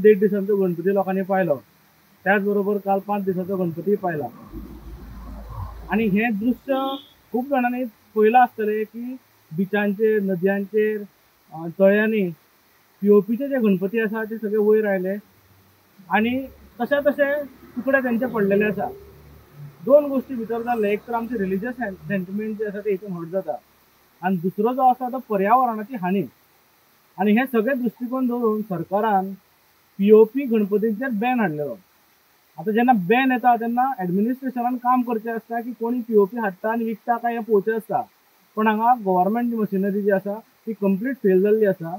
1.5 दिसांचो गणपती लोकांनी पाहिलो, त्याचबरोबर काल 5 दिसांचो गणपती पाहिला. आणि हे दृश्य खूप जणांनी पळयलां आसतलें की बिचांचेर, नदयांचेर, तळ्यांनी पीओपीचे जे गणपती आसा ते सगळे वयर आयले आणि तशे तशे तुकडे तेंचे पडलेले आसा. दोन गोष्टी भितर जाल्ले, एक तर आमचे रिलिजियस सेंटिमेंट जे आसा ते हितून हर्ट जाता आणि दुसरो जो आसा तो पर्यावरणाची हानी. आणि हे सगळे दृश्टिकोन धरून सरकारान पीओपी गणपतींचेर बॅन हाडलेलो. आता जेन्ना बॅन येता तेन्ना एडमिनिस्ट्रेशनान काम करचें आसता की कोणी पीओपी हाडटा आनी विकता काय हें पळोवचें आसता. पण हांगा गव्हर्नमेंट मशिनरी जी आसा ती कंप्लीट फेल जाल्ली आसा.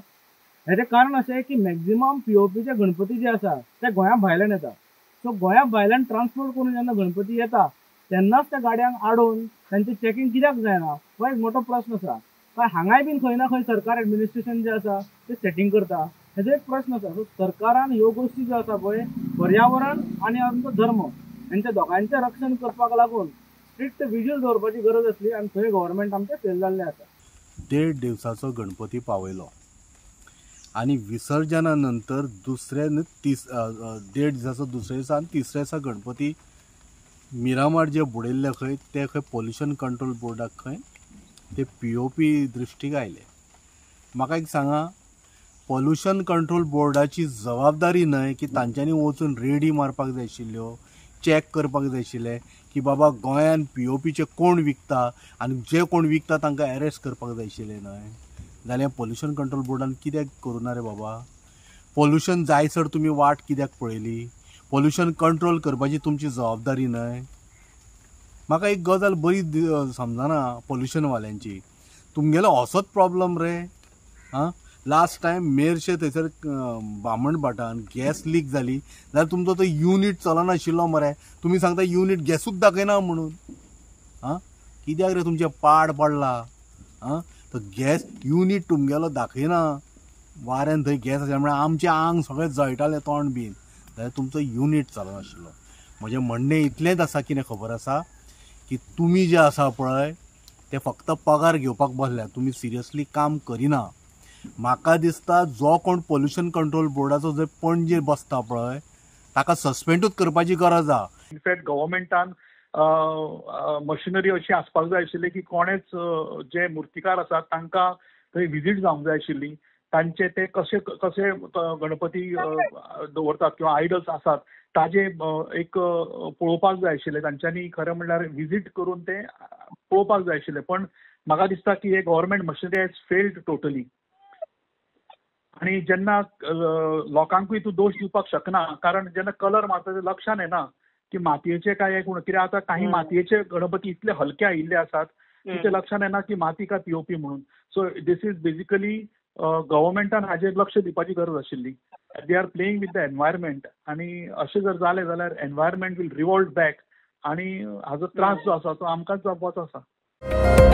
हेजें कारण अशें की मॅक्झिमम पीओपीचे गणपती जे आसा ते गोंया भायल्यान येता. सो गोंया भायल्यान ट्रान्सपोर्ट करून जेन्ना गणपती येता तेन्नाच त्या गाडयांक आडोवन तांचें चॅकींग कित्याक जायना हो एक मोठो प्रस्न आसा. काय हांगाय बीन खंय ना खंय सरकार एडमिनिस्ट्रेशन जे आसा ते सेटींग करता हेजो एक प्रस्न आसा. सो सरकारान ह्यो गोश्टी ज्यो आसा पळय पर्यावरण आनी आमचो धर्म हेंच्या दोगांचें रक्षण करपाक लागून स्ट्रिक्ट विजील दवरपाची गरज आसली आनी थंय गव्हर्नमेंट आमचें फेल जाल्लें आसा. 1.5 दिवसाचो गणपती पावयलो आणि विसर्जना नंतर दुसऱ्या 1.5 दिसाचो दुसऱ्या दिसा आनी तिसऱ्या दिसा गणपती मिरामार जे बुडयल्ले खंय ते खंय पोल्युशन कंट्रोल बोर्डाक खंय ते पीओपी दृश्टीक आयले. म्हाका एक सांगा, पोल्युशन कंट्रोल बोर्डाची जबाबदारी न्हय की तांच्यांनी वचून रेडी मारपाक जाय आशिल्ल्यो, चॅक करपाक जाय आशिल्लें की बाबा गोंयान पीओपीचे कोण विकता आनी जे कोण विकता तांकां अरेस्ट करपाक जाय आशिल्लें न्हय. जाल्यार पोल्युशन कंट्रोल बोर्डान कित्याक करूना रे बाबा? पोल्युशन जायसर तुमी वाट कित्याक पळयली? पोल्युशन कंट्रोल करपाची तुमची जबाबदारी न्हय. म्हाका एक गजाल बरी समजना पोल्युशनवाल्यांची. तुमगेलो असोच प्रॉब्लम रे. लास्ट टायम मेरशे थंयसर बामणभाटान गॅस लीक जाली जाल्यार तुमचो तो युनीट चलनाशिल्लो मरे. तुमी सांगता युनीट गॅसूच दाखयना म्हणून. कित्याक रे तुमचे पाड पडला? तो गॅस युनीट तुमगेलो दाखयना. वाऱ्यान थंय गॅस आसल्या मुळे आमचें आंग सगळें जळटालें तोंड बीन, जाल्यार तुमचो युनीट चलनाशिल्लो. म्हजें म्हणणें इतलेंच आसा, कितें खबर आसा की तुमी जे आसा पळय ते फक्त पगार घेवपाक बसल्या, तुमी सिरियसली काम करिना. म्हाका दिसता जो कोण पोल्युशन कंट्रोल बोर्डाचो जर पणजे बसता पळय ताका सस्पेंडूच करपाची गरज आसा. इनफॅक्ट गव्हर्मेंटान मशिनरी अशी आसपाक जाय आशिल्ली की कोणेच जे मुर्तीकार आसात तांकां थंय विजीट जावंक जाय आशिल्ली. तांचे ते कशे कशे गणपती दवरतात किंवा आयडल्स आसात ताजे एक पळोवपाक जाय आशिल्लें. तांच्यांनी खरें म्हणल्यार विजीट करून ते पळोवपाक जाय आशिल्लें. पण म्हाका दिसता की हे government machinery has failed totally. आणि जेन्ना लोकांकूय तूं दोश दिवपाक शकना, कारण जेन्ना कलर मारता ते लक्षान येना की मातयेचे काय एक कित्याक आतां काही मातयेचे गणपती इतले हलके आयिल्ले आसात की ते लक्षान येना की माती काय पीओपी म्हणून. सो दिस इज बेसिकली गव्हर्मेंटान हाजेर लक्ष दिवपाची गरज आशिल्ली. They are playing with the environment आणि अशें जर जालें जाल्यार एनवायरमेंट वील रिवॉल्ट बॅक आणि हाजो त्रास जो आसा तो आमकांच जावपाचो आसा.